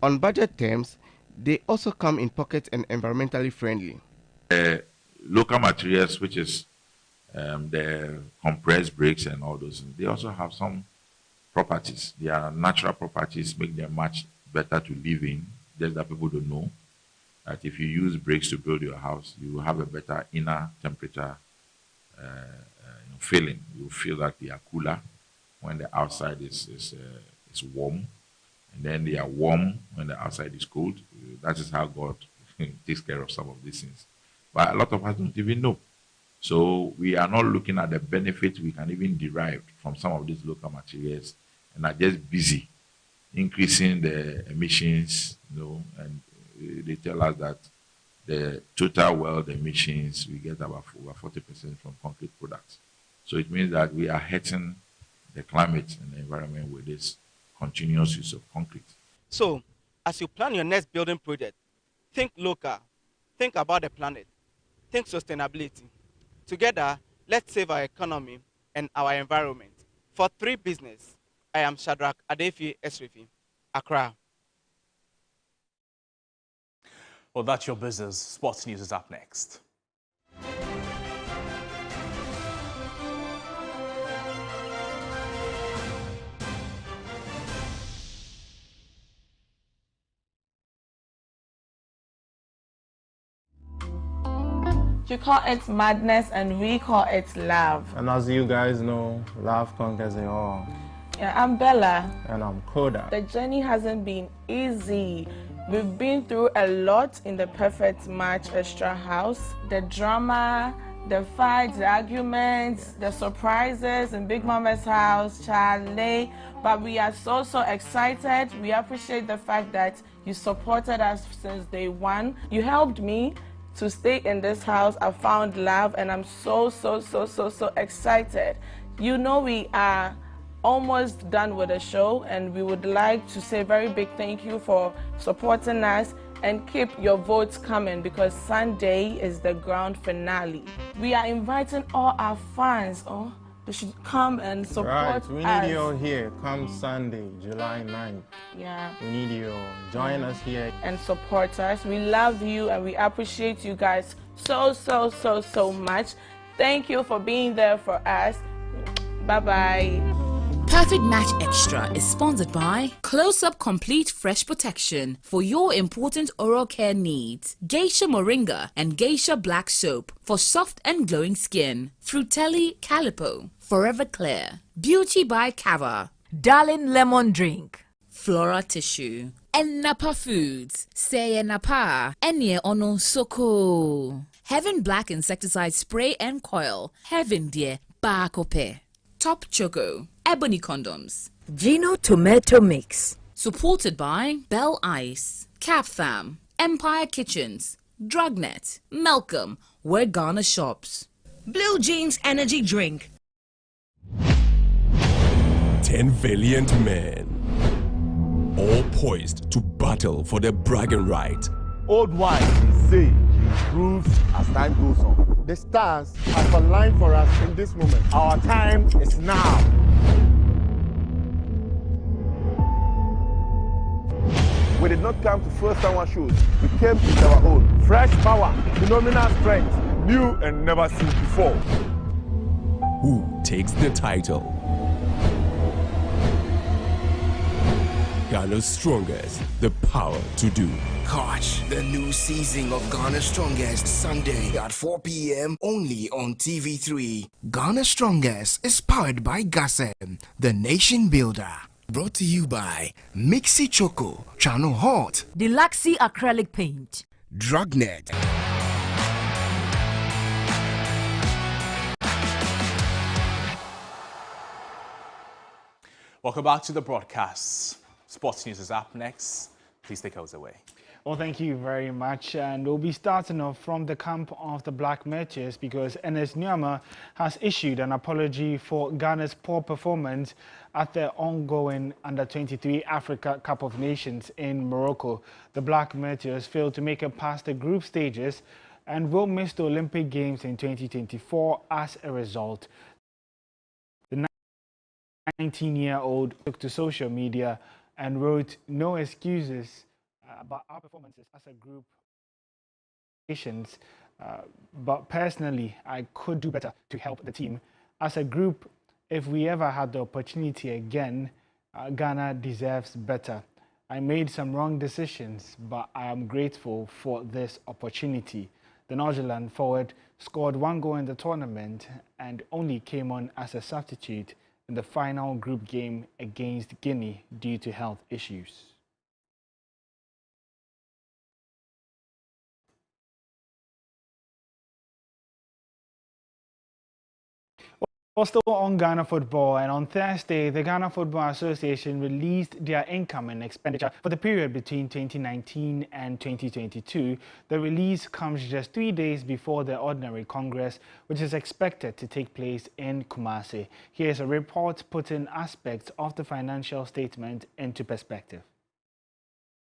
On budget terms, they also come in pockets and environmentally friendly. Local materials, which is the compressed bricks and all those, they also have some properties. Their natural properties make them much better to live in, just that people don't know. That if you use bricks to build your house, you will have a better inner temperature feeling. You will feel that they are cooler when the outside is warm, and then they are warm when the outside is cold. That is how God takes care of some of these things. But a lot of us don't even know. So we are not looking at the benefits we can even derive from some of these local materials, and are just busy increasing the emissions, and they tell us that the total world emissions, we get about over 40% from concrete products. So it means that we are hurting the climate and the environment with this continuous use of concrete. So, as you plan your next building project, think local, think about the planet, think sustainability. Together, let's save our economy and our environment. For Three Business, I am Shadrach Asrifi, Accra. Well, that's your business. Sports News is up next. You call it madness and we call it love. And as you guys know, love conquers it all. Yeah, I'm Bella. And I'm Koda. The journey hasn't been easy. We've been through a lot in the Perfect Match Extra House. The drama, the fights, the arguments, the surprises in Big Mama's house, Charlie. But we are so excited. We appreciate the fact that you supported us since day one. You helped me to stay in this house. I found love and I'm so excited. You know, we are almost done with the show, and we would like to say a very big thank you for supporting us, and keep your votes coming because Sunday is the grand finale. We are inviting all our fans. They should come and support us. Right, we need you all here. Come Sunday, July 9th. Yeah. We need you all. Join us here. And support us. We love you and we appreciate you guys so much. Thank you for being there for us. Bye-bye. Perfect Match Extra is sponsored by Close Up Complete Fresh Protection for your important oral care needs. Geisha Moringa and Geisha Black Soap for soft and glowing skin. Frutelli Calipo, Forever Clear. Beauty by Cava. Darling Lemon Drink. Flora Tissue. And Napa Foods. Say Napa. Enye Ono Soko. Heaven Black Insecticide Spray and Coil. Heaven Dear Bakope. Top Choco. Ebony Condoms. Gino Tomato Mix. Supported by Bell Ice, Capfam, Empire Kitchens, Drugnet, Malcolm, where Ghana shops. Blue Jeans Energy Drink. 10 valiant men, all poised to battle for their bragging right. Old wine is say improves as time goes on. The stars have aligned for us in this moment. Our time is now. We did not come to first time one shows. We came with our own. Fresh power, phenomenal strength, new and never seen before. Who takes the title? Ghana's strongest, the power to do. Catch the new season of Ghana's Strongest Sunday at 4 p.m. only on TV3. Ghana's Strongest is powered by Gasem, the nation builder. Brought to you by Mixi Choco, Channel Hot, Deluxy Acrylic Paint, Drugnet. Welcome back to the broadcast. Sports News is up next. Please take us away. Well, thank you very much. And we'll be starting off from the camp of the Black Meteors because Ernest Nuamah has issued an apology for Ghana's poor performance at the ongoing Under-23 Africa Cup of Nations in Morocco. The Black Meteors failed to make it past the group stages and will miss the Olympic Games in 2024 as a result. The 19-year-old took to social media and wrote, "No excuses about our performances as a group, but personally, I could do better to help the team. As a group, if we ever had the opportunity again, Ghana deserves better. I made some wrong decisions, but I am grateful for this opportunity." The Northern forward scored 1 goal in the tournament and only came on as a substitute in the final group game against Guinea due to health issues. Still on Ghana football, and on Thursday, the Ghana Football Association released their income and expenditure for the period between 2019 and 2022. The release comes just 3 days before the ordinary Congress, which is expected to take place in Kumasi. Here's a report putting aspects of the financial statement into perspective.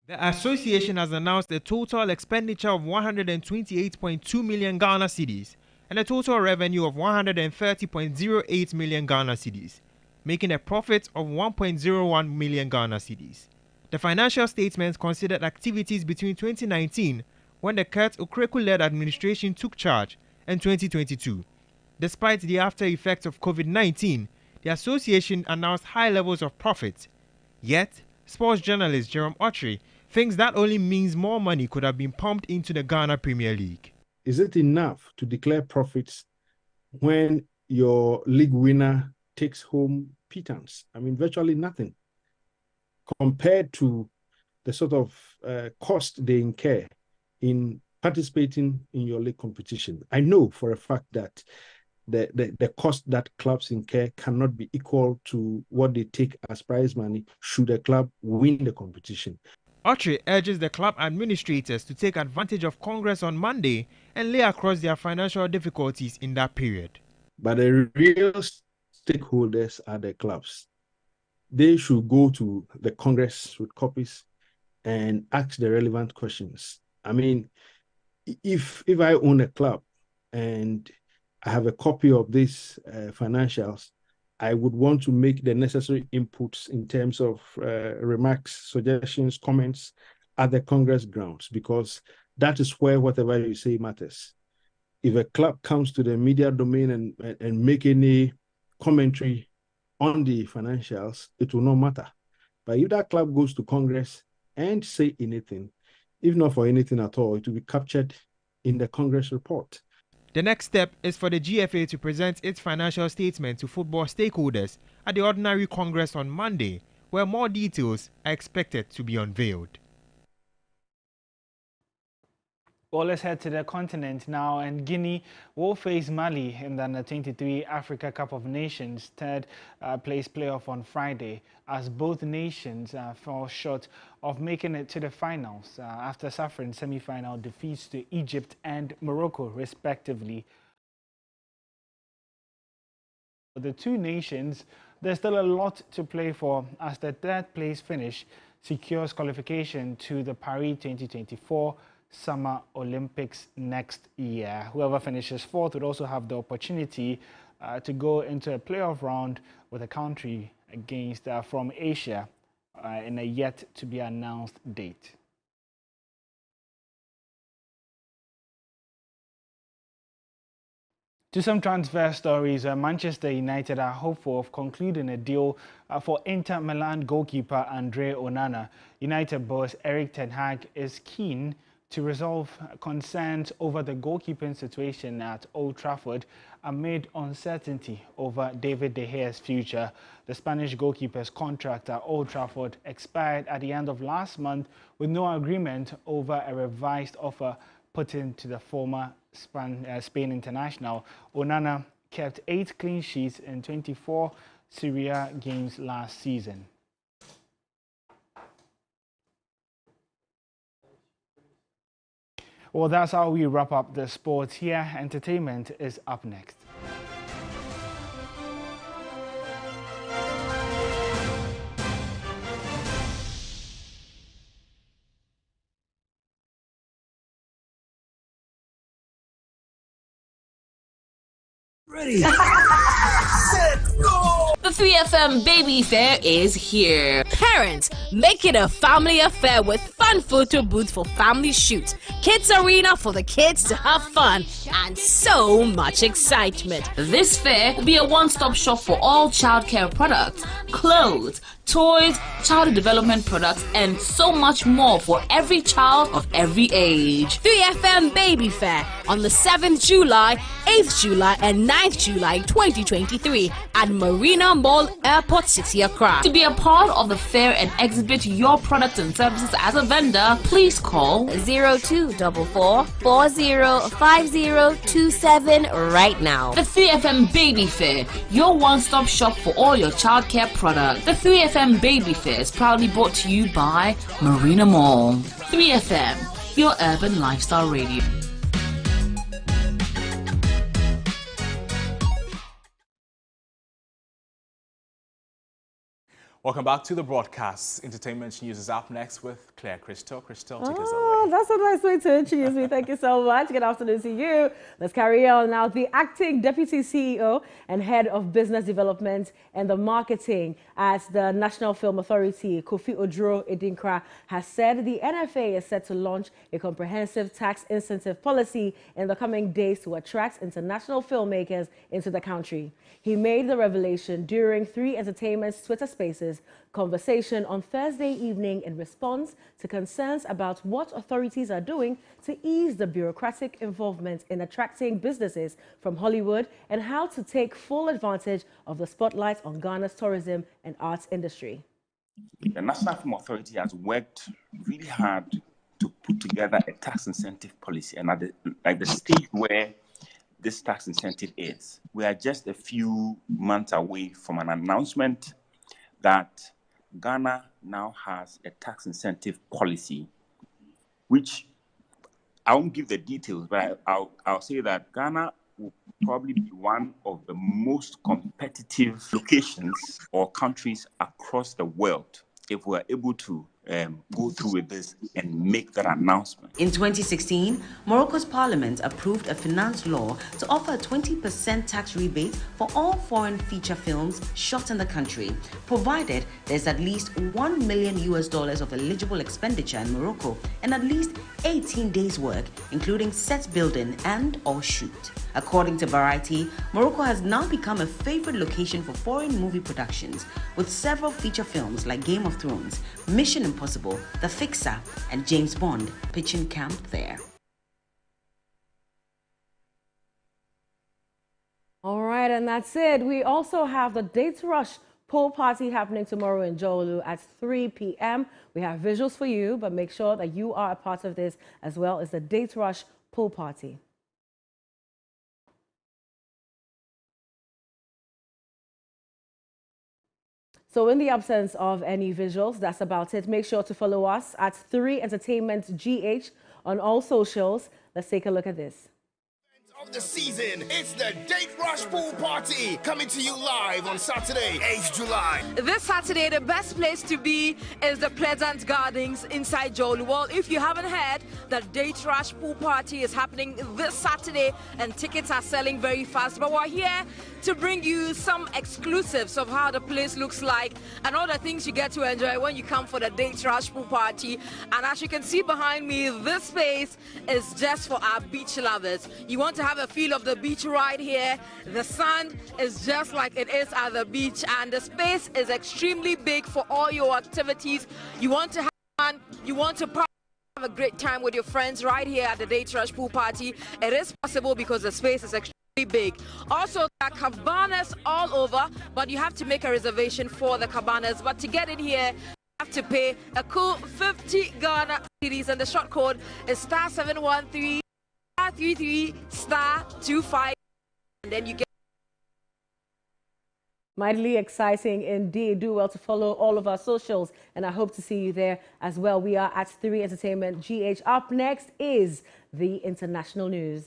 The association has announced a total expenditure of 128.2 million Ghana cedis and a total revenue of 130.08 million Ghana cedis, making a profit of 1.01 million Ghana cedis. The financial statements considered activities between 2019, when the Kurt Okraku-led administration took charge, and 2022. Despite the after effects of COVID-19, the association announced high levels of profit. Yet, sports journalist Jerome Autry thinks that only means more money could have been pumped into the Ghana Premier League. Is it enough to declare profits when your league winner takes home pittance? I mean, virtually nothing compared to the sort of cost they incur in participating in your league competition. I know for a fact that the cost that clubs incur cannot be equal to what they take as prize money should a club win the competition. Autry urges the club administrators to take advantage of Congress on Monday and lay across their financial difficulties in that period. But the real stakeholders are the clubs. They should go to the Congress with copies and ask the relevant questions. I mean, if I own a club and I have a copy of these financials, I would want to make the necessary inputs in terms of remarks, suggestions, comments at the Congress grounds, because that is where whatever you say matters. If a club comes to the media domain and make any commentary on the financials, it will not matter. But if that club goes to Congress and say anything, if not for anything at all, it will be captured in the Congress report. The next step is for the GFA to present its financial statement to football stakeholders at the Ordinary Congress on Monday, where more details are expected to be unveiled. Well, let's head to the continent now, and Guinea will face Mali in the Under-23 Africa Cup of Nations third place playoff on Friday, as both nations fall short of making it to the finals after suffering semi-final defeats to Egypt and Morocco, respectively. For the two nations, there's still a lot to play for, as the third place finish secures qualification to the Paris 2024 Summer Olympics next year. Whoever finishes fourth would also have the opportunity to go into a playoff round with a country against from Asia in a yet-to-be-announced date. To some transfer stories, Manchester United are hopeful of concluding a deal for Inter Milan goalkeeper Andre Onana. United boss Erik ten Hag is keen to resolve concerns over the goalkeeping situation at Old Trafford amid uncertainty over David De Gea's future. The Spanish goalkeeper's contract at Old Trafford expired at the end of last month with no agreement over a revised offer put into the former Spain international. Onana kept 8 clean sheets in 24 Serie A games last season. Well, that's how we wrap up the sports here. Entertainment is up next. Ready, set, go! The 3FM Baby Fair is here. Parents, make it a family affair with fun photo booths for family shoots, kids arena for the kids to have fun, and so much excitement. This fair will be a one-stop shop for all childcare products, clothes, toys, child development products, and so much more for every child of every age. 3FM Baby Fair on the 7th July, 8th July, and 9th July 2023 at Marina Mall, Airport City, Accra. To be a part of the fair and exhibit your products and services as a vendor, please call 0244 405027 right now. The 3FM Baby Fair, your one-stop shop for all your childcare products. The 3FM Baby Fair is proudly brought to you by Marina Mall. 3FM, your urban lifestyle radio. Welcome back to the broadcast. Entertainment News is up next with Claire Crystal. Crystal, take us away. That's a nice way to introduce me. Thank you so much. Good afternoon to you. Let's carry on now. The acting deputy CEO and head of business development and the marketing at the National Film Authority, Kofi Oduro Edinkra, has said the NFA is set to launch a comprehensive tax incentive policy in the coming days to attract international filmmakers into the country. He made the revelation during 3 Entertainment's Twitter Spaces conversation on Thursday evening in response to concerns about what authorities are doing to ease the bureaucratic involvement in attracting businesses from Hollywood and how to take full advantage of the spotlight on Ghana's tourism and arts industry. The National Film Authority has worked really hard to put together a tax incentive policy, and at the stage where this tax incentive is, we are just a few months away from an announcement that Ghana now has a tax incentive policy, which I won't give the details, but I'll say that Ghana will probably be one of the most competitive locations or countries across the world if we're able to go through with this and make that announcement. In 2016, Morocco's parliament approved a finance law to offer a 20% tax rebate for all foreign feature films shot in the country, provided there's at least $1 million of eligible expenditure in Morocco and at least 18 days work, including set building and or shoot. According to Variety, Morocco has now become a favorite location for foreign movie productions, with several feature films like Game of Thrones, Mission Impossible, The Fixer, and James Bond pitching camp there. All right, and that's it. We also have the Date Rush pool party happening tomorrow in Jolu at 3 p.m. We have visuals for you, but make sure that you are a part of this as well as the Date Rush pool party. So in the absence of any visuals, that's about it. Make sure to follow us at 3 Entertainment GH on all socials. Let's take a look at this. Of the season, it's the Date Rush Pool Party, coming to you live on Saturday, 8th July. This Saturday, the best place to be is the Pleasant Gardens inside Jolu. Well, if you haven't heard, the Date Rush Pool Party is happening this Saturday and tickets are selling very fast. But we're here to bring you some exclusives of how the place looks like and all the things you get to enjoy when you come for the Date Rush Pool Party. And as you can see behind me, this space is just for our beach lovers. You want to have a feel of the beach right here. The sand is just like it is at the beach, and the space is extremely big for all your activities. You want to have fun, you want to have a great time with your friends right here at the Date Rush Pool Party. It is possible because the space is extremely big. Also, there are cabanas all over, but you have to make a reservation for the cabanas. But to get in here, you have to pay a cool 50 Ghana cedis, and the short code is *713. *33 *25, and then you get. Mightily exciting indeed. Do well to follow all of our socials, and I hope to see you there as well. We are at 3 Entertainment GH. Up next is the international news.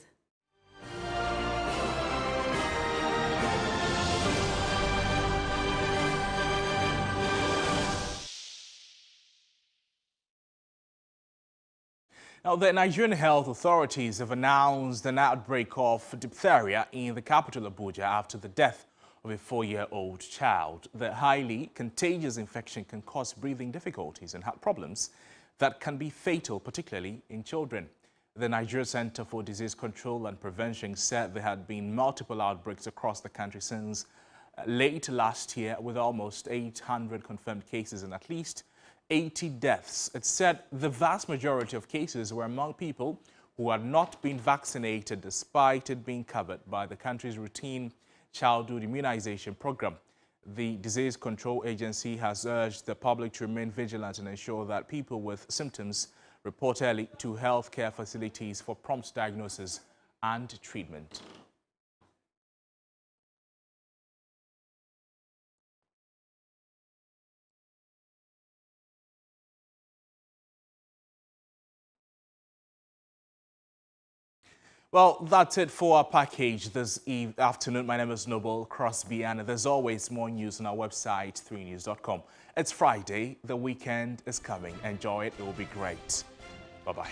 Now, the Nigerian health authorities have announced an outbreak of diphtheria in the capital, Abuja, after the death of a 4-year-old child. The highly contagious infection can cause breathing difficulties and heart problems that can be fatal, particularly in children. The Nigeria Center for Disease Control and Prevention said there had been multiple outbreaks across the country since late last year, with almost 800 confirmed cases and at least 80 deaths. It said the vast majority of cases were among people who had not been vaccinated, despite it being covered by the country's routine childhood immunization program. The Disease Control Agency has urged the public to remain vigilant and ensure that people with symptoms report early to healthcare facilities for prompt diagnosis and treatment. Well, that's it for our package this afternoon. My name is Noble Crosby, and there's always more news on our website, 3news.com. It's Friday. The weekend is coming. Enjoy it. It will be great. Bye-bye.